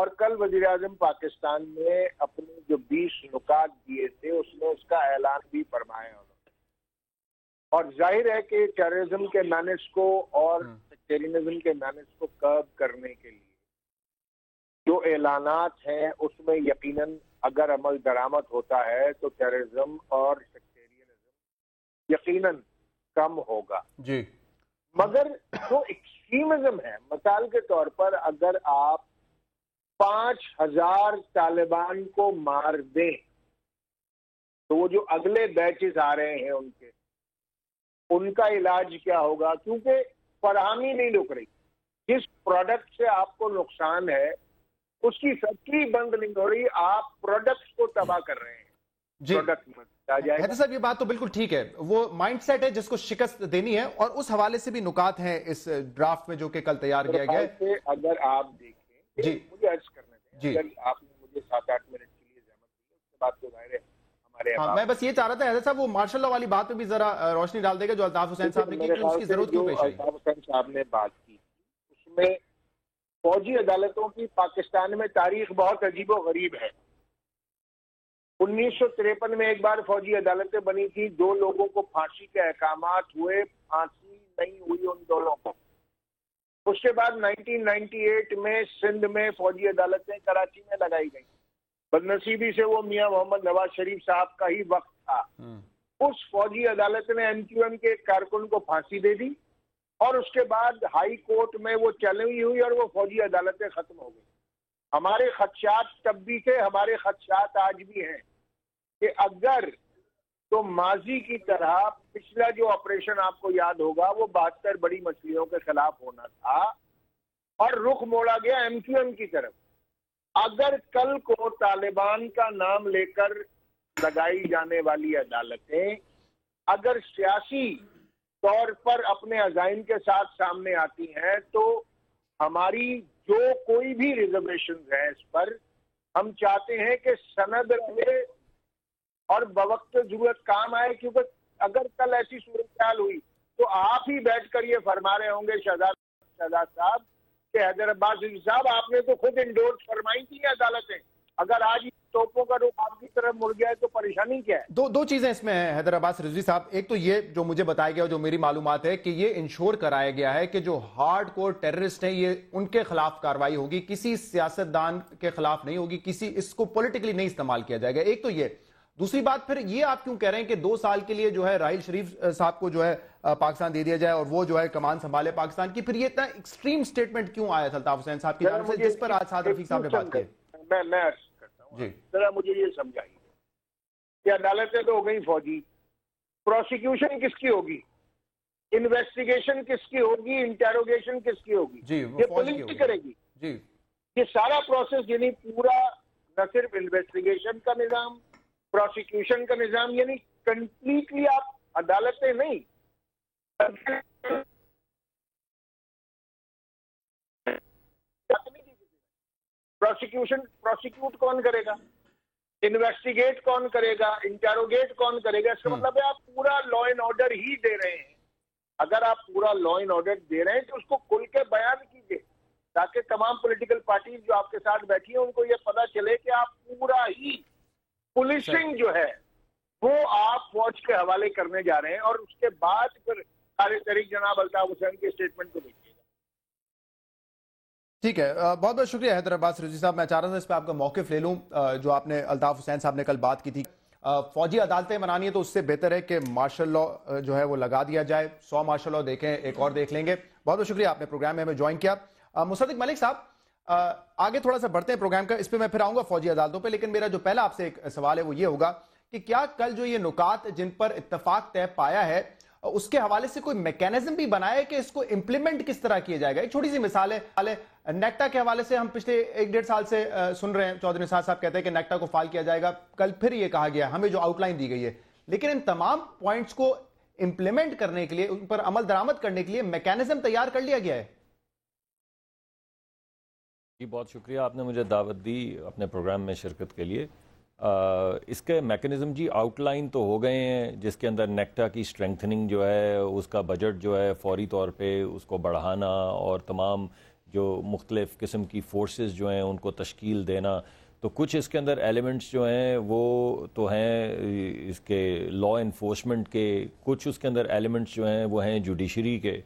اور کل وزیر اعظم پاکستان نے اپنے جو 20 نکات دیے تھے اس میں اس کا اعلان بھی فرمایا انہوں نے. اور ظاہر ہے کہ ٹیررزم کے مینس کو اور سیکٹیرینزم کے مینس کو کرب کرنے کے لیے جو اعلانات ہیں اس میں یقیناً اگر عمل درآمد ہوتا ہے تو ٹیررزم اور سیکٹیرینزم یقیناً کم ہوگا. جی مگر جو ایکسٹریمزم ہے، مثال کے طور پر اگر آپ 5000 طالبان کو مار دیں تو وہ جو اگلے بیچز آ رہے ہیں ان کا علاج کیا ہوگا؟ کیونکہ فراہمی نہیں رک رہی. جس پروڈکٹ سے آپ کو نقصان ہے اس کی فیکٹری بند نہیں ہو رہی، آپ پروڈکٹس کو تباہ کر رہے ہیں. جی پروڈکٹ حیدر صاحب، یہ بات تو بالکل ٹھیک ہے، وہ مائنڈ سیٹ ہے جس کو شکست دینی ہے، اور اس حوالے سے بھی نکات ہیں اس ڈرافٹ میں جو کہ کل تیار کیا گیا ہے. اگر آپ دیکھیں، جی مجھے عرض کرنے دیں، جی. اگر آپ نے مجھے 7-8 منٹ کے لیے زحمت دی، اس کے بعد تو ظاہر ہے ہمارے ہاں، میں بس یہ چاہ رہا تھا حیدر صاحب وہ مارشل لا والی بات پہ بھی ذرا روشنی ڈال دے گا جو الطاف حسین صاحب نے کی کہ اس کی ضرورت کیوں پیش آئی. الطاف حسین صاحب نے بات کی اس میں فوجی عدالتوں کی پاکستان میں تاریخ بہت عجیب و غریب ہے. 1953 میں ایک بار فوجی عدالتیں بنی تھی، 2 لوگوں کو پھانسی کے احکامات ہوئے، پھانسی نہیں ہوئی ان دونوں کو. اس کے بعد 1998 میں سندھ میں فوجی عدالتیں کراچی میں لگائی گئیں. بدنصیبی سے وہ میاں محمد نواز شریف صاحب کا ہی وقت تھا. اس فوجی عدالت نے MQM کے ایک کارکن کو پھانسی دے دی اور اس کے بعد ہائی کورٹ میں وہ چلی ہوئی اور وہ فوجی عدالتیں ختم ہو گئی. ہمارے خدشات تب بھی تھے، ہمارے خدشات آج بھی ہیں کہ اگر تو ماضی کی طرح پچھلا جو آپریشن آپ کو یاد ہوگا وہ 72 بڑی مچھلیوں کے خلاف ہونا تھا اور رخ موڑا گیا MQM کی طرف. اگر کل کو طالبان کا نام لے کر لگائی جانے والی عدالتیں اگر سیاسی طور پر اپنے عزائم کے ساتھ سامنے آتی ہیں تو ہماری جو کوئی بھی ریزرویشن ہیں اس پر ہم چاہتے ہیں کہ سند رہے اور بوقت ضرورت کام آئے. کیونکہ اگر کل ایسی صورتحال ہوئی تو آپ ہی بیٹھ کر یہ فرما رہے ہوں گے شہزاد صاحب کہ حیدر عباس رضوی صاحب آپ نے تو خود انڈورس فرمائی تھی عدالتیں. اگر آج توپوں کا رخ آپ کی طرف مڑ گیا ہے تو پریشانی کیا ہے؟ دو چیزیں اس میں ہیں حیدر عباس رضوی صاحب. ایک تو یہ جو مجھے بتایا گیا جو میری معلومات ہے کہ یہ انشور کرایا گیا ہے کہ جو ہارڈ کور ٹیررسٹ ہیں یہ ان کے خلاف کارروائی ہوگی، کسی سیاستدان کے خلاف نہیں ہوگی، کسی اس کو پولیٹیکلی نہیں استعمال کیا جائے گا. ایک تو یہ. دوسری بات پھر یہ آپ کیوں کہہ رہے ہیں کہ 2 سال کے لیے جو ہے راحیل شریف صاحب کو جو ہے پاکستان دے دیا جائے اور وہ جو ہے کمان سنبھالے پاکستان کی؟ پھر یہ اتنا ایکسٹریم سٹیٹمنٹ کیوں آیا تھا الطاف حسین صاحب کی جانب سے جس پر آج سعد رفیق صاحب نے بات کی؟ میں عرض کرتا ہوں ذرا مجھے یہ سمجھائیے کہ عدالتیں تو ہو گئی فوجی، پروسیکیوشن کس کی ہوگی، انویسٹیگیشن کس کی ہوگی، انٹیروگیشن کس کی ہوگی؟ یہ پولیس کی کرے گی. یہ سارا پروسیس یعنی پورا نہ صرف انویسٹیگیشن کا نظام، پروسیکیوشن کا نظام، یعنی کمپلیٹلی آپ عدالتیں نہیں پروسیکیوٹ کون کرے گا، انویسٹیگیٹ کون کرے گا، انٹیروگیٹ کون کرے گا؟ اس کا مطلب ہے آپ پورا لا اینڈ آرڈر ہی دے رہے ہیں. اگر آپ پورا لا اینڈ آرڈر دے رہے ہیں تو اس کو کھل کے بیان کیجیے تاکہ تمام پولیٹیکل پارٹیز جو آپ کے ساتھ بیٹھی ہیں ان کو یہ پتا چلے کہ آپ پورا ہی پولیسنگ جو ہے وہ آپ فوج کے حوالے کرنے جا رہے ہیں. اور اس کے بعد پھر خالد تحریک جناب الطاف حسین کے اسٹیٹمنٹ کو دیکھیے گا. ٹھیک ہے، بہت بہت شکریہ حیدر عباس رضوی صاحب. میں چاہ رہا تھا اس پہ آپ کا موقف لے لوں جو آپ نے الطاف حسین صاحب نے کل بات کی تھی. فوجی عدالتیں بنانی ہے تو اس سے بہتر ہے کہ مارشل لا جو ہے وہ لگا دیا جائے. 100 مارشل لا دیکھیں، ایک اور دیکھ لیں گے. بہت بہت شکریہ آپ نے پروگرام میں ہمیں جوائن کیا. مصدق ملک صاحب آگے تھوڑا سا بڑھتے ہیں پروگرام کا، اس پہ میں پھر آؤں گا فوجی عدالتوں پہ، لیکن میرا جو پہلا آپ سے ایک سوال ہے وہ یہ ہوگا کہ کیا کل جو یہ نکات جن پر اتفاق طے پایا ہے اس کے حوالے سے کوئی میکینزم بھی بنایا ہے کہ اس کو امپلیمنٹ کس طرح کیا جائے گا؟ ایک چھوٹی سی مثال ہے نیکٹا کے حوالے سے. ہم پچھلے 1-1.5 سال سے سن رہے ہیں، چودھری نثار صاحب کہتے ہیں کہ نیکٹا کو فعال کیا جائے گا. کل پھر یہ کہا گیا ہمیں جو آؤٹ لائن دی گئی ہے، لیکن ان تمام پوائنٹس کو امپلیمنٹ کرنے کے لیے، ان پر عمل درآمد کرنے کے لیے میکینزم تیار کر لیا گیا ہے. جی بہت شکریہ، آپ نے مجھے دعوت دی اپنے پروگرام میں شرکت کے لیے. اس کے میکنزم جی آؤٹ لائن تو ہو گئے ہیں، جس کے اندر نیکٹا کی اسٹرینتھننگ جو ہے، اس کا بجٹ جو ہے فوری طور پہ اس کو بڑھانا اور تمام جو مختلف قسم کی فورسز جو ہیں ان کو تشکیل دینا، تو کچھ اس کے اندر ایلیمنٹس جو ہیں وہ تو ہیں اس کے لا انفورسمنٹ کے، کچھ اس کے اندر ایلیمنٹس جو ہیں وہ ہیں جوڈیشری کے،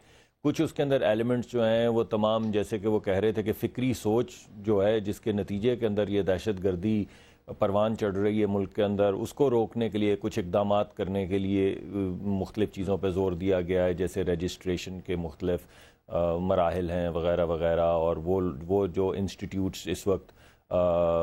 کچھ اس کے اندر ایلیمنٹس جو ہیں وہ تمام، جیسے کہ وہ کہہ رہے تھے کہ فکری سوچ جو ہے جس کے نتیجے کے اندر یہ دہشت گردی پروان چڑھ رہی ہے ملک کے اندر، اس کو روکنے کے لیے کچھ اقدامات کرنے کے لیے مختلف چیزوں پہ زور دیا گیا ہے، جیسے رجسٹریشن کے مختلف مراحل ہیں وغیرہ وغیرہ، اور وہ جو انسٹیٹیوٹس اس وقت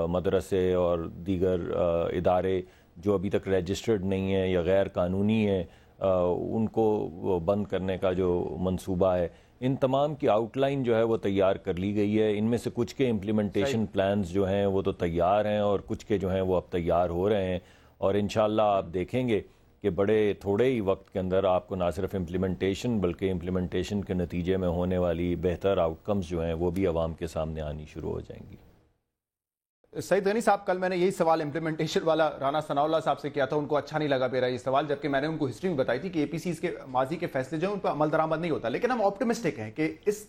مدرسے اور دیگر ادارے جو ابھی تک رجسٹرڈ نہیں ہیں یا غیر قانونی ہیں، ان کو بند کرنے کا جو منصوبہ ہے، ان تمام کی آؤٹ لائن جو ہے وہ تیار کر لی گئی ہے۔ ان میں سے کچھ کے امپلیمنٹیشن پلانز جو ہیں وہ تو تیار ہیں، اور کچھ کے جو ہیں وہ اب تیار ہو رہے ہیں، اور انشاءاللہ آپ دیکھیں گے کہ بڑے تھوڑے ہی وقت کے اندر آپ کو نہ صرف امپلیمنٹیشن بلکہ امپلیمنٹیشن کے نتیجے میں ہونے والی بہتر آؤٹ کمز جو ہیں وہ بھی عوام کے سامنے آنی شروع ہو جائیں گی۔ سعید غنی صاحب، کل میں نے یہی سوال امپلیمنٹیشن والا رانا ثناء اللہ صاحب سے کیا تھا، ان کو اچھا نہیں لگا میرا یہ سوال، جبکہ میں نے ان کو ہسٹری میں بتائی تھی کہ اے پی سیز کے ماضی کے فیصلے جو ہیں ان پر عمل درآمد نہیں ہوتا، لیکن ہم آپٹمسٹک ہیں کہ اس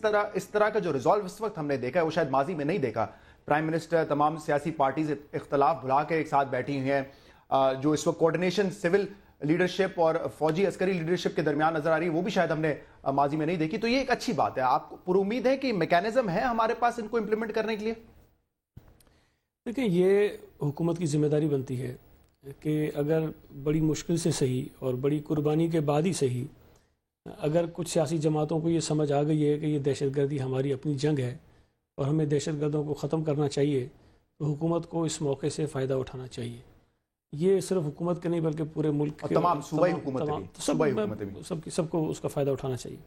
طرح کا جو ریزالو اس وقت ہم نے دیکھا ہے وہ شاید ماضی میں نہیں دیکھا۔ پرائم منسٹر، تمام سیاسی پارٹیز اختلاف بھلا کے ایک ساتھ بیٹھی ہوئی ہیں، جو اس وقت کوارڈینیشن سول لیڈرشپ اور فوجی عسکری لیڈرشپ کے درمیان نظر آ رہی ہے، وہ بھی شاید ہم نے ماضی میں نہیں دیکھی، تو یہ ایک اچھی بات ہے۔ آپ کو پر امید ہے کہ میکینزم ہے ہمارے پاس ان کو امپلیمنٹ کرنے کے لیے؟ دیکھیں، یہ حکومت کی ذمہ داری بنتی ہے کہ اگر بڑی مشکل سے صحیح اور بڑی قربانی کے بعد ہی صحیح، اگر کچھ سیاسی جماعتوں کو یہ سمجھ آ گئی ہے کہ یہ دہشت گردی ہماری اپنی جنگ ہے اور ہمیں دہشت گردوں کو ختم کرنا چاہیے، تو حکومت کو اس موقع سے فائدہ اٹھانا چاہیے۔ یہ صرف حکومت کے نہیں بلکہ پورے ملک کے تمام صوبائی حکومتیں سب کو اس کا فائدہ اٹھانا چاہیے۔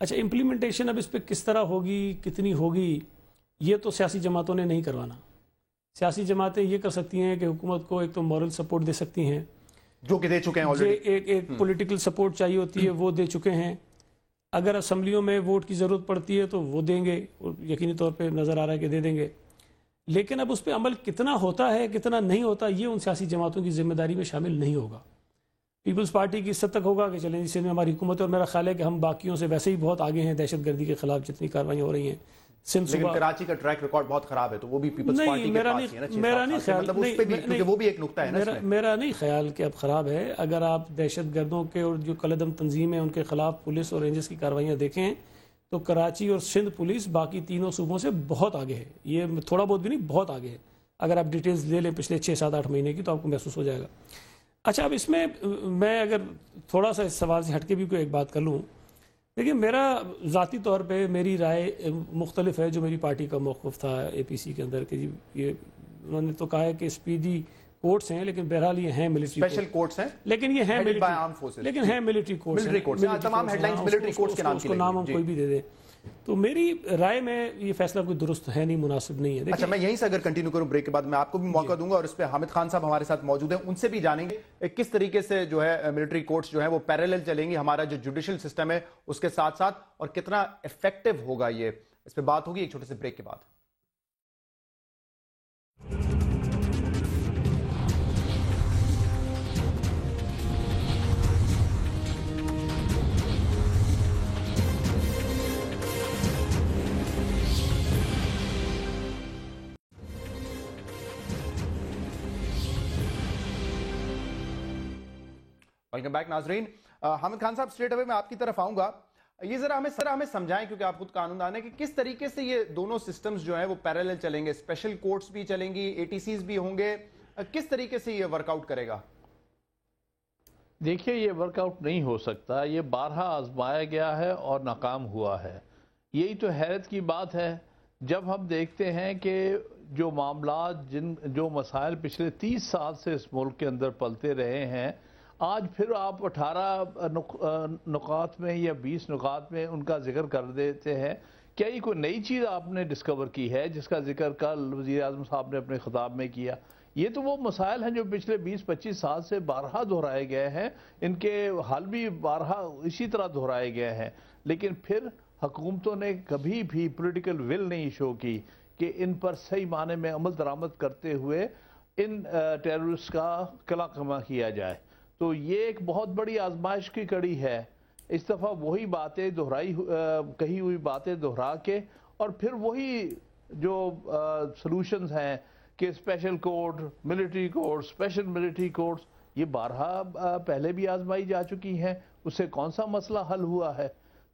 اچھا، امپلیمنٹیشن اب اس پہ کس طرح ہوگی، کتنی ہوگی، یہ تو سیاسی جماعتوں نے نہیں کروانا۔ سیاسی جماعتیں یہ کر سکتی ہیں کہ حکومت کو ایک تو مورل سپورٹ دے سکتی ہیں، جو کہ دے چکے ہیں آلریڈی، ایک پولیٹیکل سپورٹ چاہیے ہوتی ہے وہ دے چکے ہیں، اگر اسمبلیوں میں ووٹ کی ضرورت پڑتی ہے تو وہ دیں گے، اور یقینی طور پہ نظر آ رہا ہے کہ دے دیں گے، لیکن اب اس پہ عمل کتنا ہوتا ہے کتنا نہیں ہوتا یہ ان سیاسی جماعتوں کی ذمہ داری میں شامل نہیں ہوگا۔ پیپلز پارٹی کی اس حد تک ہوگا کہ چلیں اس میں ہماری حکومت ہے، اور میرا خیال ہے کہ ہم باقیوں سے ویسے ہی بہت آگے ہیں دہشت گردی کے خلاف جتنی کارروائیاں ہو رہی ہیں۔ لیکن کراچی کا ٹریک ریکارڈ بہت خراب ہے، تو وہ بھی پیپلز پارٹی کے پاس ہی ہے نا، میرا نہیں خیال، مطلب اس پہ بھی، کیونکہ وہ بھی ایک نقطہ ہے نا، میرا نہیں خیال کہ اب خراب ہے۔ اگر آپ دہشت گردوں کے اور جو کالعدم تنظیمیں ان کے خلاف پولیس اور رینجرز کی کارروائیاں دیکھیں تو کراچی اور سندھ پولیس باقی تینوں صوبوں سے بہت آگے ہے، یہ تھوڑا بہت بھی نہیں، بہت آگے ہے۔ اگر آپ ڈیٹیلز لے لیں پچھلے 6 7 8 مہینے کی تو آپ کو محسوس ہو جائے گا۔ اچھا، اب اس میں میں اگر تھوڑا سا اس سوال سے ہٹ کے بھی کوئی ایک بات کر لوں، دیکھیں میرا ذاتی طور پہ میری رائے مختلف ہے جو میری پارٹی کا موقف تھا اے پی سی کے اندر، کہ یہ انہوں نے تو کہا ہے کہ اسپیڈی کورٹس ہیں، لیکن بہرحال یہ ہیں ملٹری اسپیشل کورٹس ہیں، لیکن یہ ہیں لیکن ہیں ملٹری کورٹس، تمام ہیڈ لائنز ملٹری کورٹس کے نام کی، نام ہم کوئی بھی دے دیں۔ تو میری رائے میں یہ فیصلہ کوئی درست ہے نہیں، مناسب نہیں ہے۔ اچھا، میں یہیں سے اگر کنٹینیو کروں بریک کے بعد، میں آپ کو بھی موقع دوں گا، اور اس پہ حامد خان صاحب ہمارے ساتھ موجود ہیں، ان سے بھی جانیں گے کس طریقے سے جو ہے ملٹری کورٹس جو ہیں وہ پیریلل چلیں گی ہمارا جو جوڈیشل سسٹم ہے اس کے ساتھ ساتھ، اور کتنا ایفیکٹو ہوگا یہ، اس پہ بات ہوگی ایک چھوٹے سے بریک کے بعد۔ ویلکم بیک ناظرین۔ حامد خان صاحب، اسٹریٹ اوے میں آپ کی طرف آؤں گا، یہ ذرا ہمیں سمجھائیں، کیونکہ آپ خود قانون دان ہیں، کہ کس طریقے سے یہ دونوں سسٹمز جو ہیں وہ پیریلل چلیں گے، اسپیشل کورٹس بھی چلیں گی، اے ٹی سیز بھی ہوں گے، کس طریقے سے یہ ورک آؤٹ کرے گا؟ دیکھیے، یہ ورک آؤٹ نہیں ہو سکتا، یہ بارہا آزمایا گیا ہے اور ناکام ہوا ہے۔ یہی تو حیرت کی بات ہے جب ہم دیکھتے ہیں کہ جو معاملات، جو مسائل پچھلے 30 سال سے اس ملک کے اندر پلتے رہے ہیں، آج پھر آپ 18 نقاط میں یا 20 نقاط میں ان کا ذکر کر دیتے ہیں۔ کیا یہ کوئی نئی چیز آپ نے ڈسکور کی ہے جس کا ذکر کل وزیر اعظم صاحب نے اپنے خطاب میں کیا؟ یہ تو وہ مسائل ہیں جو پچھلے 20-25 سال سے بارہا دہرائے گئے ہیں، ان کے حل بھی بارہا اسی طرح دہرائے گئے ہیں، لیکن پھر حکومتوں نے کبھی بھی پولیٹیکل ول نہیں شو کی کہ ان پر صحیح معنی میں عمل درآمد کرتے ہوئے ان ٹیررسٹ کا قلع کما کیا جائے۔ تو یہ ایک بہت بڑی آزمائش کی کڑی ہے۔ اس دفعہ وہی باتیں کہی ہوئی باتیں دہرا کے اور پھر وہی جو سلوشنز ہیں کہ special court, military court, special military courts, یہ بارہا پہلے بھی آزمائی جا چکی ہیں، اس سے کون سا مسئلہ حل ہوا ہے؟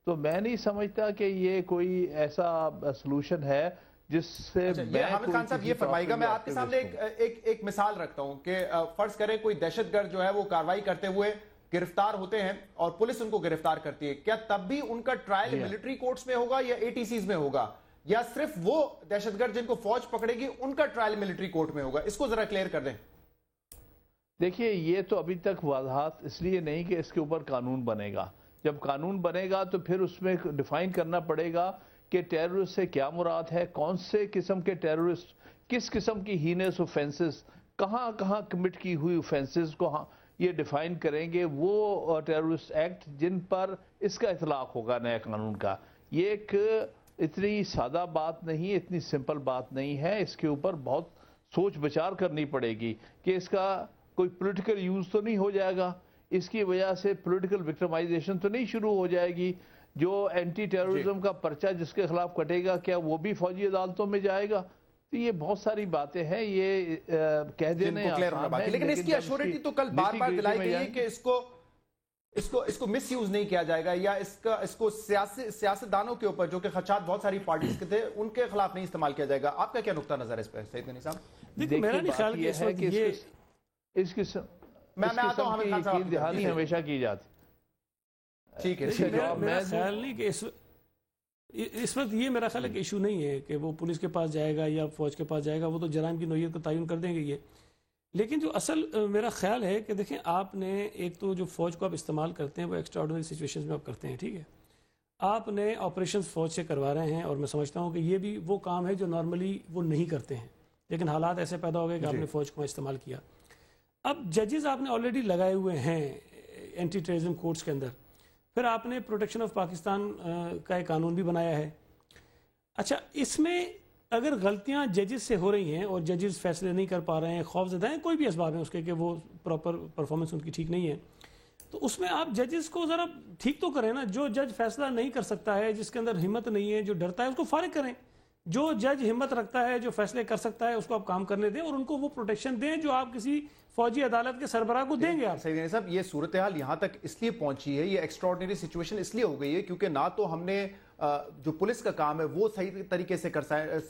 تو میں نہیں سمجھتا کہ یہ کوئی ایسا سلوشن ہے جس سے حامد خان صاحب یہ فرمائے گا. میں آپ کے سامنے ایک مثال رکھتا ہوں کہ فرض کریں کوئی دہشت گرد جو ہے وہ کارروائی کرتے ہوئے گرفتار ہوتے ہیں اور پولیس ان کو گرفتار کرتی ہے، کیا تب بھی ان کا ٹرائل ملٹری کورٹس میں ہوگا یا ATCs میں ہوگا، یا صرف وہ دہشت گرد جن کو فوج پکڑے گی ان کا ٹرائل ملٹری کورٹ میں ہوگا؟ اس کو ذرا کلیئر کر دیں. دیکھیے یہ تو ابھی تک واضحات اس لیے نہیں کہ اس کے اوپر قانون بنے گا. جب قانون بنے گا تو پھر اس میں ڈیفائن کرنا پڑے گا کہ ٹیررسٹ سے کیا مراد ہے، کون سے قسم کے ٹیررسٹ، کس قسم کی ہینس اوفینسز، کہاں کہاں کمٹ کی ہوئی اوفینسز کو یہ ڈیفائن کریں گے وہ ٹیررسٹ ایکٹ جن پر اس کا اطلاق ہوگا نئے قانون کا. یہ ایک اتنی سادہ بات نہیں، اتنی سمپل بات نہیں ہے. اس کے اوپر بہت سوچ بچار کرنی پڑے گی کہ اس کا کوئی پولیٹیکل یوز تو نہیں ہو جائے گا، اس کی وجہ سے پولیٹیکل وکٹمائزیشن تو نہیں شروع ہو جائے گی. جو اینٹی ٹیررزم کا پرچہ جس کے خلاف کٹے گا کیا وہ بھی فوجی عدالتوں میں جائے گا؟ تو یہ بہت ساری باتیں ہیں، یہ کہہ دینے آسان ہے، لیکن اس کی ایشورٹی تو کل بار بار دلائی گئی ہے کہ اس کو مس یوز نہیں کیا جائے گا، یا اس کو سیاستدانوں کے اوپر جو کہ خدشات بہت ساری پارٹیز کے تھے ان کے خلاف نہیں استعمال کیا جائے گا. آپ کا کیا نقطہ نظر ہے اس پہ سعید غنی صاحب؟ دیکھیں میرا نہیں خیال یہ ہے کہ اس قسم میں آتا ہوں حامد خان صاحب کی دہانی ہمیشہ کی جاتی. ٹھیک ہے، میرا خیال نہیں کہ اس وقت یہ میرا خیال ہے کہ ایشو نہیں ہے کہ وہ پولیس کے پاس جائے گا یا فوج کے پاس جائے گا، وہ تو جرائم کی نوعیت کو تعین کر دیں گے یہ. لیکن جو اصل میرا خیال ہے کہ دیکھیں آپ نے ایک تو جو فوج کو آپ استعمال کرتے ہیں وہ ایکسٹرا آرڈنری سچویشنز میں آپ کرتے ہیں، ٹھیک ہے، آپ نے آپریشنز فوج سے کروا رہے ہیں اور میں سمجھتا ہوں کہ یہ بھی وہ کام ہے جو نارملی وہ نہیں کرتے ہیں، لیکن حالات ایسے پیدا ہو گئے کہ آپ نے فوج کو استعمال کیا. اب ججز آپ نے آلریڈی لگائے ہوئے ہیں اینٹی ٹیررزم کورٹس کے اندر، پھر آپ نے پروٹیکشن آف پاکستان کا ایک قانون بھی بنایا ہے. اچھا اس میں اگر غلطیاں ججز سے ہو رہی ہیں اور ججز فیصلے نہیں کر پا رہے ہیں، خوف زدہ ہیں، کوئی بھی اسباب ہیں اس کے کہ وہ پراپر پرفارمنس ان کی ٹھیک نہیں ہے، تو اس میں آپ ججز کو ذرا ٹھیک تو کریں نا. جو جج فیصلہ نہیں کر سکتا ہے، جس کے اندر ہمت نہیں ہے، جو ڈرتا ہے، اس کو فارغ کریں. جو جج ہمت رکھتا ہے، جو فیصلے کر سکتا ہے، اس کو آپ کام کرنے دیں اور ان کو وہ پروٹیکشن دیں جو آپ کسی فوجی عدالت کے سربراہ کو دیں گے. آپ سعید غنی صاحب یہ صورتحال یہاں تک اس لیے پہنچی ہے، یہ ایکسٹرا آرڈنری سچویشن اس لیے ہو گئی ہے کیونکہ نہ تو ہم نے جو پولیس کا کام ہے وہ صحیح طریقے سے کر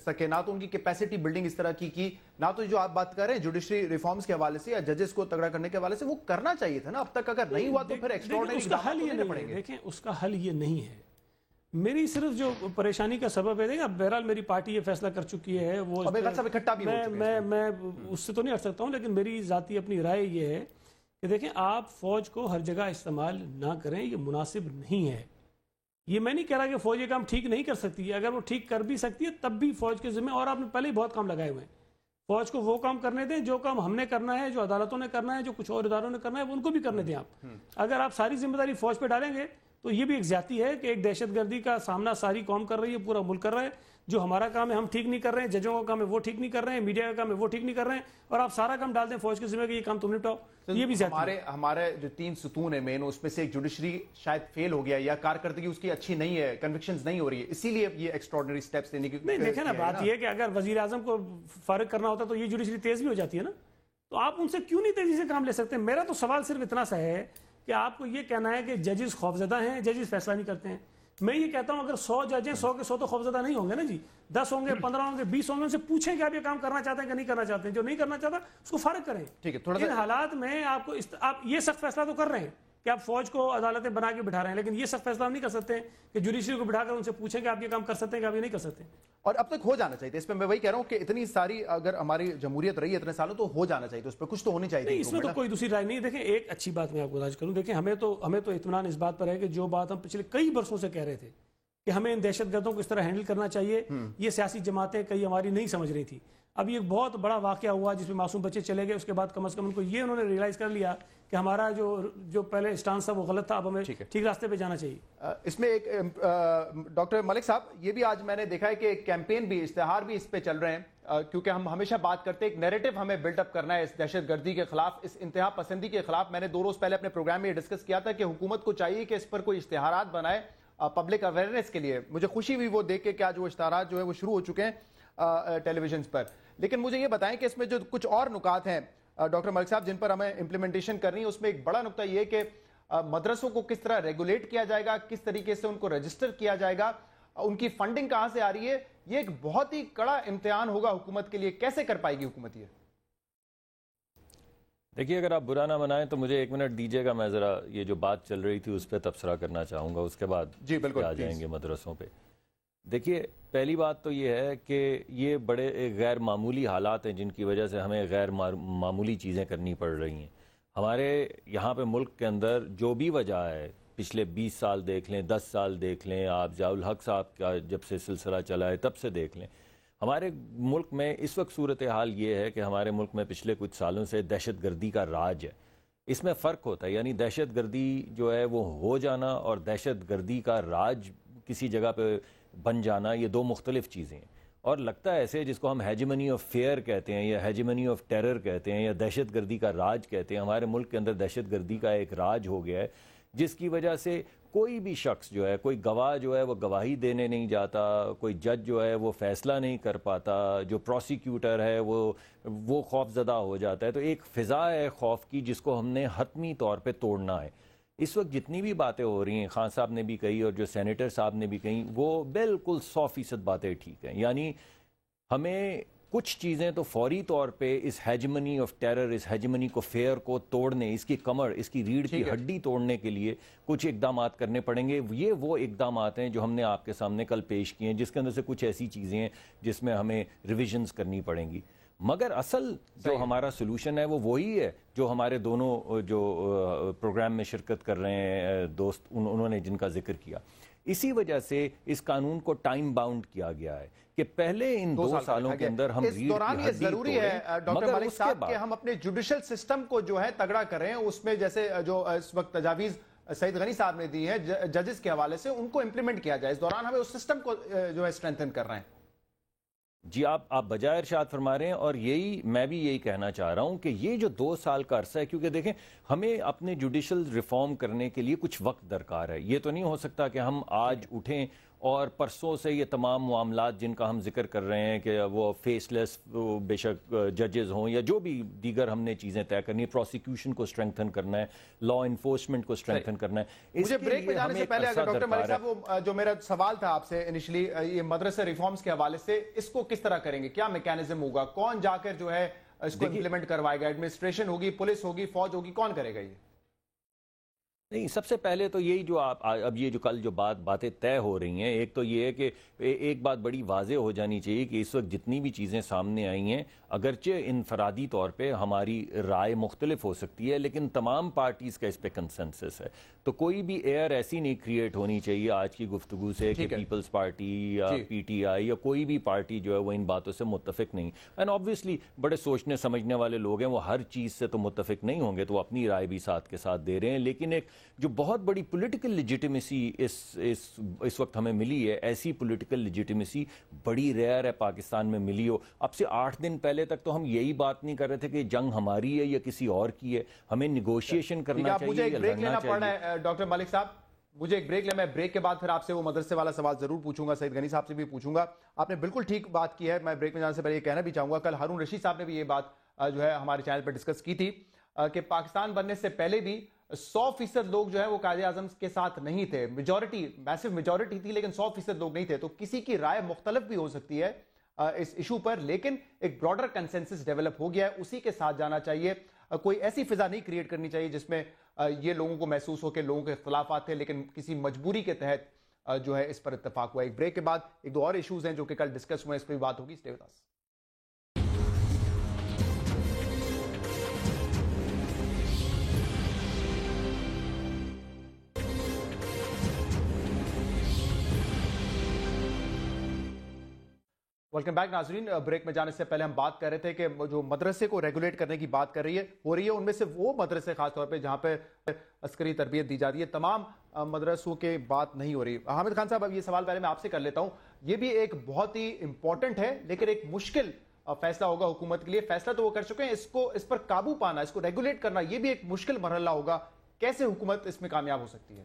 سکے، نہ تو ان کی کیپیسٹی بلڈنگ اس طرح کی، نہ تو جو آپ بات کر رہے ہیں جوڈیشری ریفارمز کے حوالے سے یا ججز کو تگڑا کرنے کے حوالے سے وہ کرنا چاہیے تھا نا. اب تک اگر نہیں ہوا تو پھر ایکسٹرا آرڈنری اس کا حل یہ نہیں ہے. دیکھیں اس کا حل یہ نہیں ہے. میری صرف جو پریشانی کا سبب ہے، دیکھیں بہرحال میری پارٹی یہ فیصلہ کر چکی ہے، وہ میں اس سے تو نہیں ہٹ سکتا ہوں، لیکن میری ذاتی اپنی رائے یہ ہے کہ دیکھیں آپ فوج کو ہر جگہ استعمال نہ کریں، یہ مناسب نہیں ہے. یہ میں نہیں کہہ رہا کہ فوج یہ کام ٹھیک نہیں کر سکتی ہے، اگر وہ ٹھیک کر بھی سکتی ہے تب بھی فوج کے ذمہ، اور آپ نے پہلے ہی بہت کام لگائے ہوئے ہیں، فوج کو وہ کام کرنے دیں جو کام ہم نے کرنا ہے، جو عدالتوں نے کرنا ہے، جو کچھ اور اداروں نے کرنا ہے، وہ ان کو بھی کرنے دیں. آپ اگر آپ ساری ذمہ داری فوج پہ ڈالیں گے تو یہ بھی ایک زیادتی ہے کہ ایک دہشت گردی کا سامنا ساری قوم کر رہی ہے، پورا ملک کر رہا ہے. جو ہمارا کام ہے ہم ٹھیک نہیں کر رہے ہیں، ججوں کا کام ہے وہ ٹھیک نہیں کر رہے ہیں، میڈیا کا کام ہے وہ ٹھیک نہیں کر رہے ہیں، اور آپ سارا کام ڈال دیں فوج کے ذمہ کہ یہ کام تم نپٹاؤ. یہ بھی ہمارے جو 3 ستون ہیں مین، اس میں سے ایک جوڈیشری شاید فیل ہو گیا یا کارکردگی اس کی اچھی نہیں ہے، کنوکشنز نہیں ہو رہی ہے، اسی لیے یہ ایکسٹرا آرڈنری سٹیپس لینے کی. نہیں دیکھیں نا، بات یہ ہے کہ اگر وزیر اعظم کو فارغ کرنا ہوتا تو یہ جوڈیشری تیز بھی ہو جاتی ہے نا، تو آپ ان سے کیوں نہیں تیزی سے کام لے سکتے؟ میرا تو سوال صرف اتنا سا ہے کہ آپ کو یہ کہنا ہے کہ ججز خوفزدہ ہیں، ججز فیصلہ نہیں کرتے ہیں. میں یہ کہتا ہوں اگر 100 جج ہیں، 100 کے 100 تو خوفزدہ نہیں ہوں گے نا جی، 10 ہوں گے، 15 ہوں گے، 20 ہوں گے، ان سے پوچھیں کہ آپ یہ کام کرنا چاہتے ہیں کہ نہیں کرنا چاہتے ہیں. جو نہیں کرنا چاہتا اس کو فارغ کریں. ٹھیک ہے، تھوڑا سا ان حالات میں آپ کو آپ یہ سخت فیصلہ تو کر رہے ہیں کہ آپ فوج کو عدالتیں بنا کے بٹھا رہے ہیں، لیکن یہ سخت فیصلہ ہم نہیں کر سکتے کہ جوڈیشری کو بٹھا کر ان سے پوچھیں کہ آپ یہ کام کر سکتے ہیں کہ آپ یہ نہیں کر سکتے. اور اب تک ہو جانا چاہیے اس پہ. میں وہی کہہ رہا ہوں کہ اتنی ساری اگر ہماری جمہوریت رہی ہے اتنے سالوں تو ہو جانا چاہیے، اس پہ کچھ تو ہونی چاہیے. اس میں تو کوئی دوسری رائے نہیں. دیکھیں ایک اچھی بات میں آپ کو گزارش کروں، دیکھیں ہمیں تو اطمینان اس بات پر ہے کہ جو بات ہم پچھلے کئی برسوں سے کہہ رہے تھے کہ ہمیں ان دہشت گردوں کو اس طرح ہینڈل کرنا چاہیے، یہ سیاسی جماعتیں کئی ہماری نہیں سمجھ رہی تھی. اب یہ بہت بڑا واقعہ ہوا جس میں معصوم بچے چلے گئے، اس کے بعد کم از کم ان کو یہ انہوں نے ریئلائز کر لیا کہ ہمارا جو پہلے اسٹانس تھا وہ غلط تھا، اب ہمیں ٹھیک راستے پہ جانا چاہیے. اس میں ایک ڈاکٹر ملک صاحب یہ بھی آج میں نے دیکھا ہے کہ ایک کیمپین بھی، اشتہار بھی اس پہ چل رہے ہیں، کیونکہ ہم ہمیشہ بات کرتے ہیں ایک نیریٹو ہمیں بلڈ اپ کرنا ہے اس دہشت گردی کے خلاف، اس انتہا پسندی کے خلاف. میں نے 2 روز پہلے اپنے پروگرام میں یہ ڈسکس کیا تھا کہ حکومت کو چاہیے کہ اس پر کوئی اشتہارات بنائے پبلک اویئرنیس کے لیے مجھے خوشی ہوئی وہ دیکھ کے کہ آج وہ اشتہارات جو ہے وہ شروع ہو چکے ہیں ٹیلی ویژنز پر. لیکن مجھے یہ بتائیں کہ اس میں جو کچھ اور نکات ہیں ڈاکٹر ملک صاحب جن پر ہمیں امپلیمنٹیشن کرنی ہے، اس میں ایک بڑا نقطہ یہ کہ مدرسوں کو کس طرح ریگولیٹ کیا جائے گا، کس طریقے سے ان کو رجسٹر کیا جائے گا، ان کی فنڈنگ کہاں سے آ رہی ہے. یہ ایک بہت ہی کڑا امتحان ہوگا حکومت کے لیے. کیسے کر پائے گی حکومت یہ؟ دیکھیے، اگر آپ برا نہ منائیں تو مجھے 1 منٹ دیجیے گا، میں ذرا یہ جو بات چل رہی تھی اس پہ تبصرہ کرنا چاہوں گا، اس کے بعد جی بالکل آ جائیں گے مدرسوں پہ. دیکھیے، پہلی بات تو یہ ہے کہ یہ بڑے غیر معمولی حالات ہیں جن کی وجہ سے ہمیں غیر معمولی چیزیں کرنی پڑ رہی ہیں. ہمارے یہاں پہ ملک کے اندر جو بھی وجہ ہے، پچھلے 20 سال دیکھ لیں، 10 سال دیکھ لیں، آپ ضیاء الحق صاحب کا جب سے سلسلہ چلا ہے تب سے دیکھ لیں، ہمارے ملک میں اس وقت صورتحال یہ ہے کہ ہمارے ملک میں پچھلے کچھ سالوں سے دہشت گردی کا راج ہے. اس میں فرق ہوتا ہے، یعنی دہشت گردی جو ہے وہ ہو جانا اور دہشت گردی کا راج کسی جگہ پہ بن جانا، یہ دو مختلف چیزیں ہیں. اور لگتا ہے ایسے جس کو ہم ہیجمنی آف فیئر کہتے ہیں یا ہیجمنی آف ٹیرر کہتے ہیں یا دہشت گردی کا راج کہتے ہیں، ہمارے ملک کے اندر دہشت گردی کا ایک راج ہو گیا ہے جس کی وجہ سے کوئی بھی شخص جو ہے، کوئی گواہ جو ہے وہ گواہی دینے نہیں جاتا، کوئی جج جو ہے وہ فیصلہ نہیں کر پاتا، جو پروسیکیوٹر ہے وہ خوف زدہ ہو جاتا ہے. تو ایک فضا ہے خوف کی جس کو ہم نے حتمی طور پہ توڑنا ہے. اس وقت جتنی بھی باتیں ہو رہی ہیں، خان صاحب نے بھی کہی اور جو سینیٹر صاحب نے بھی کہی، وہ بالکل 100% باتیں ٹھیک ہیں. یعنی ہمیں کچھ چیزیں تو فوری طور پہ اس ہیجمنی آف ٹیرر، اس ہیجمنی کو فیئر کو توڑنے، اس کی کمر، اس کی ریڑھ کی ہڈی توڑنے کے لیے کچھ اقدامات کرنے پڑیں گے. یہ وہ اقدامات ہیں جو ہم نے آپ کے سامنے کل پیش کیے ہیں، جس کے اندر سے کچھ ایسی چیزیں ہیں جس میں ہمیں ریویژنز کرنی پڑیں گی. مگر اصل جو ہمارا سلوشن ہے وہ وہی ہے جو ہمارے دونوں جو پروگرام میں شرکت کر رہے ہیں دوست انہوں نے جن کا ذکر کیا. اسی وجہ سے اس قانون کو ٹائم باؤنڈ کیا گیا ہے کہ پہلے ان 2 سالوں کے اندر ہم اس دوران یہ ضروری ہے ڈاکٹر ملک صاحب کہ ہم اپنے جوڈیشل سسٹم کو جو ہے تگڑا کریں. اس میں جیسے جو اس وقت تجاویز سعید غنی صاحب نے دی ہے ججز کے حوالے سے، ان کو امپلیمنٹ کیا جائے. اس دوران ہمیں اس سسٹم کو جو ہے اسٹرینتھن کر رہے ہیں. جی، آپ بجائے ارشاد فرما رہے ہیں، اور میں بھی یہی کہنا چاہ رہا ہوں کہ یہ جو 2 سال کا عرصہ ہے، کیونکہ دیکھیں ہمیں اپنے جوڈیشل ریفارم کرنے کے لیے کچھ وقت درکار ہے. یہ تو نہیں ہو سکتا کہ ہم آج اٹھیں اور پرسوں سے یہ تمام معاملات جن کا ہم ذکر کر رہے ہیں کہ وہ فیس لیس بے شک ججز ہوں یا جو بھی دیگر ہم نے چیزیں طے کرنی ہے، پروسیکیوشن کو اسٹرینتھن کرنا ہے، لا انفورسمنٹ کو اسٹرینتھن کرنا ہے. مجھے بریک پہ جانے سے پہلے اگر ڈاکٹر ملک صاحب وہ جو میرا سوال تھا آپ سے انیشلی، یہ مدرسہ ریفارمز کے حوالے سے، اس کو کس طرح کریں گے؟ کیا میکینزم ہوگا؟ کون جا کر جو ہے اس کو امپلیمنٹ کروائے گا؟ ایڈمنسٹریشن ہوگی، پولیس ہوگی، فوج ہوگی، کون کرے گا یہ؟ نہیں، سب سے پہلے تو یہی جو اب یہ جو کل جو باتیں طے ہو رہی ہیں، ایک تو یہ ہے کہ ایک بات بڑی واضح ہو جانی چاہیے کہ اس وقت جتنی بھی چیزیں سامنے آئی ہیں، اگرچہ انفرادی طور پہ ہماری رائے مختلف ہو سکتی ہے، لیکن تمام پارٹیز کا اس پہ کنسنسس ہے. تو کوئی بھی ایئر ایسی نہیں کریٹ ہونی چاہیے آج کی گفتگو سے کہ پیپلز پارٹی یا پی ٹی آئی یا کوئی بھی پارٹی جو ہے وہ ان باتوں سے متفق نہیں. اینڈ آبویسلی بڑے سوچنے سمجھنے والے لوگ ہیں، وہ ہر چیز سے تو متفق نہیں ہوں گے، تو وہ اپنی رائے بھی ساتھ کے ساتھ دے رہے ہیں. لیکن ایک جو بہت بڑی پولیٹیکل لیجیٹیمیسی اس وقت ہمیں ملی ہے، ایسی پولیٹیکل لیجیٹیمیسی بڑی ریئر ہے پاکستان میں ملی ہو. اب سے 8 دن پہلے تک تو ہم یہی بات نہیں کر رہے تھے کہ جنگ ہماری ہے یا کسی اور کی ہے. ہمیں نیگوشیشن کرنا چاہیے. مجھے ایک بریک لینا پڑ رہا ہے ڈاکٹر ملک صاحب، مجھے ایک بریک لینا ہے. بریک کے بعد پھر آپ سے وہ مدرسے والا سوال ضرور پوچھوں گا، سعید غنی صاحب سے بھی پوچھوں گا. آپ نے بالکل ٹھیک بات کی ہے. میں بریک میں جانے سے پہلے یہ کہنا بھی چاہوں گا، کل ہارون رشید صاحب نے بھی یہ بات جو ہے ہمارے چینل پر ڈسکس کی تھی کہ پاکستان بننے سے پہلے بھی 100% لوگ جو ہے وہ قائد اعظم کے ساتھ نہیں تھے. میجورٹی، میسو میجورٹی تھی، لیکن 100% لوگ نہیں تھے. تو کسی کی رائے مختلف بھی ہو سکتی ہے اس ایشو پر، لیکن ایک براڈر کنسنسس ڈیولپ ہو گیا ہے، اسی کے ساتھ جانا چاہیے. کوئی ایسی فضا نہیں کریٹ کرنی چاہیے جس میں یہ لوگوں کو محسوس ہو کہ لوگوں کے اختلافات تھے لیکن کسی مجبوری کے تحت جو ہے اس پر اتفاق ہوا. ایک بریک کے بعد ایک 2 اور ایشوز ہیں جو کہ کل ڈسکس ہوئے ہیں، اس پہ بھی بات ہوگی. Stay with us. Welcome back ناظرین. بریک میں جانے سے پہلے ہم بات کر رہے تھے کہ جو مدرسے کو ریگولیٹ کرنے کی بات ہو رہی ہے ان میں سے وہ مدرسے خاص طور پہ جہاں پہ عسکری تربیت دی جاتی ہے، تمام مدرسوں کے بات نہیں ہو رہی. حامد خان صاحب، اب یہ سوال پہلے میں آپ سے کر لیتا ہوں. یہ بھی ایک بہت ہی امپورٹنٹ ہے لیکن ایک مشکل فیصلہ ہوگا حکومت کے لیے. فیصلہ تو وہ کر چکے ہیں، اس پر قابو پانا، اس کو ریگولیٹ کرنا، یہ بھی ایک مشکل مرحلہ ہوگا. کیسے حکومت اس میں کامیاب ہو سکتی ہے؟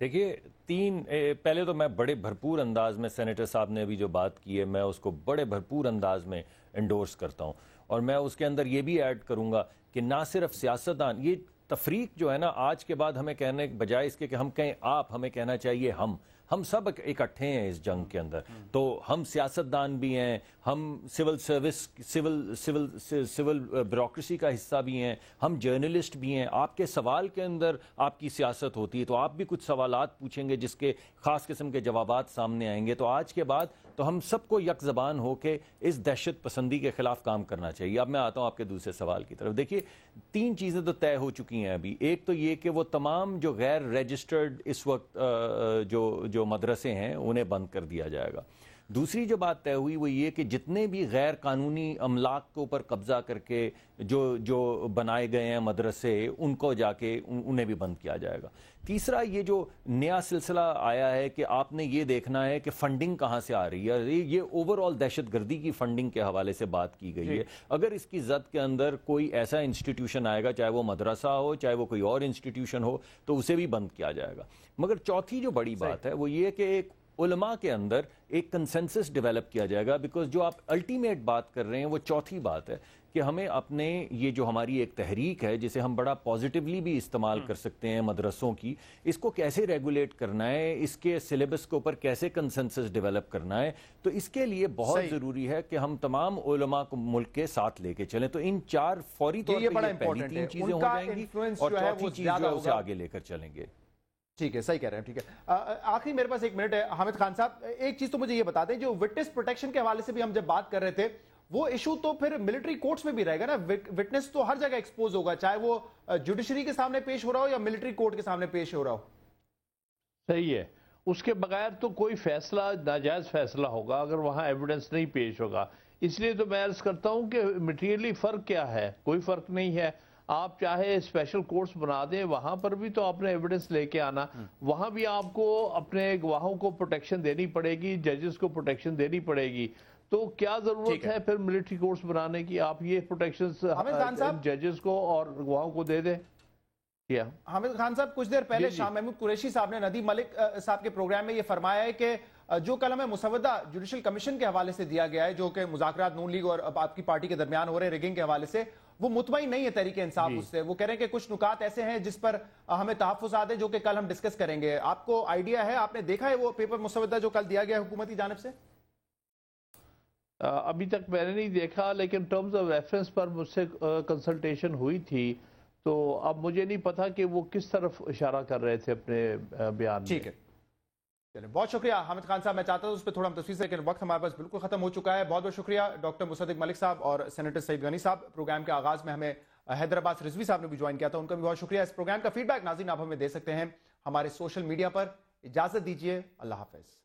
دیکھیے پہلے تو میں بڑے بھرپور انداز میں سینیٹر صاحب نے ابھی جو بات کی ہے میں اس کو بڑے بھرپور انداز میں انڈورس کرتا ہوں، اور میں اس کے اندر یہ بھی ایڈ کروں گا کہ نہ صرف سیاستدان، یہ تفریق جو ہے نا آج کے بعد ہمیں کہنے بجائے اس کے کہ ہم کہیں آپ، ہمیں کہنا چاہیے ہم سب اکٹھے ہیں اس جنگ کے اندر. تو ہم سیاستدان بھی ہیں، ہم سول بیوروکریسی کا حصہ بھی ہیں، ہم جرنلسٹ بھی ہیں. آپ کے سوال کے اندر آپ کی سیاست ہوتی ہے تو آپ بھی کچھ سوالات پوچھیں گے جس کے خاص قسم کے جوابات سامنے آئیں گے. تو آج کے بعد تو ہم سب کو یک زبان ہو کے اس دہشت پسندی کے خلاف کام کرنا چاہیے. اب میں آتا ہوں آپ کے دوسرے سوال کی طرف. دیکھیے 3 چیزیں تو طے ہو چکی ہیں ابھی. ایک تو یہ کہ وہ تمام جو غیر رجسٹرڈ اس وقت جو مدرسے ہیں انہیں بند کر دیا جائے گا. دوسری جو بات طے ہوئی وہ یہ کہ جتنے بھی غیر قانونی املاک کے اوپر قبضہ کر کے جو بنائے گئے ہیں مدرسے ان کو جا کے انہیں بھی بند کیا جائے گا. تیسرا یہ جو نیا سلسلہ آیا ہے کہ آپ نے یہ دیکھنا ہے کہ فنڈنگ کہاں سے آ رہی ہے. یہ اوور آل دہشت گردی کی فنڈنگ کے حوالے سے بات کی گئی ہے. اگر اس کی زد کے اندر کوئی ایسا انسٹیٹیوشن آئے گا، چاہے وہ مدرسہ ہو چاہے وہ کوئی اور انسٹیٹیوشن ہو، تو اسے بھی بند کیا جائے گا. مگر چوتھی جو بڑی بات ہے وہ یہ کہ ایک علماء کے اندر ایک کنسنسس ڈیولپ کیا جائے گا. بیکاز جو آپ الٹیمیٹ بات کر رہے ہیں وہ چوتھی بات ہے کہ ہمیں اپنے یہ جو ہماری ایک تحریک ہے جسے ہم بڑا پازیٹیولی بھی استعمال کر سکتے ہیں مدرسوں کی، اس کو کیسے ریگولیٹ کرنا ہے، اس کے سلیبس کے اوپر کیسے کنسنسس ڈیولپ کرنا ہے. تو اس کے لیے بہت ضروری ہے کہ ہم تمام علماء کو ملک کے ساتھ لے کے چلیں. تو ان 4 فوری طور پر پہلی 3 چیزیں ہو جائیں گی اور چوتھی چیز جو ہے اسے آگے لے کر چلیں گے. ٹھیک ہے، صحیح کہہ رہے ہیں. ٹھیک ہے، آخری میرے پاس 1 منٹ ہے. حامد خان صاحب ایک چیز تو مجھے یہ بتا دیں، جو وٹنس پروٹیکشن کے حوالے سے بھی ہم جب بات کر رہے تھے وہ ایشو تو پھر ملٹری کورٹس میں بھی رہے گا نا. وٹنس تو ہر جگہ ایکسپوز ہوگا، چاہے وہ جوڈیشری کے سامنے پیش ہو رہا ہو یا ملٹری کورٹ کے سامنے پیش ہو رہا ہو. صحیح ہے، اس کے بغیر تو کوئی فیصلہ ناجائز فیصلہ ہوگا اگر وہاں ایویڈنس نہیں پیش ہوگا. اس لیے تو میں عرض کرتا ہوں کہ میٹیریلی فرق کیا ہے، کوئی فرق نہیں ہے. آپ چاہے اسپیشل کورٹس بنا دیں، وہاں پر بھی تو آپ نے ایویڈنس لے کے آنا، وہاں بھی آپ کو اپنے گواہوں کو پروٹیکشن دینی پڑے گی، ججز کو پروٹیکشن دینی پڑے گی. تو کیا ضرورت ہے پھر ملٹری کورٹس بنانے کی؟ آپ یہ پروٹیکشن ججز کو اور گواہوں کو دے دیں. حامد خان صاحب کچھ دیر پہلے شاہ محمود قریشی صاحب نے ندیم ملک صاحب کے پروگرام میں یہ فرمایا ہے کہ جو کل ہمیں مسودہ جوڈیشل کمیشن کے حوالے سے دیا گیا ہے، جو کہ مذاکرات نون لیگ اور آپ کی پارٹی کے درمیان ہو رہے ریگنگ کے حوالے سے، وہ مطمئن نہیں ہے تحریک انصاف اس سے. وہ کہہ رہے ہیں کہ کچھ نکات ایسے ہیں جس پر ہمیں تحفظات ہیں جو کہ کل ہم ڈسکس کریں گے. آپ کو آئیڈیا ہے، آپ نے دیکھا ہے وہ پیپر مسودہ جو کل دیا گیا حکومتی جانب سے؟ ابھی تک میں نے نہیں دیکھا، لیکن ٹرمز آف ریفرنس پر مجھ سے کنسلٹیشن ہوئی تھی، تو اب مجھے نہیں پتا کہ وہ کس طرف اشارہ کر رہے تھے اپنے بیان میں. ٹھیک ہے، چلیں بہت شکریہ حامد خان صاحب. میں چاہتا ہوں اس پہ تھوڑا ہم تفصیل سے، لیکن وقت ہمارے پاس بالکل ختم ہو چکا ہے. بہت بہت شکریہ ڈاکٹر مصدق ملک صاحب اور سینیٹر سعید غنی صاحب. پروگرام کے آغاز میں ہمیں حیدرآباد رضوی صاحب نے بھی جوائن کیا تھا، ان کا بھی بہت شکریہ. اس پروگرام کا فیڈ بیک ناظرین آپ ہمیں دے سکتے ہیں ہمارے سوشل میڈیا پر. اجازت دیجیے، اللہ حافظ.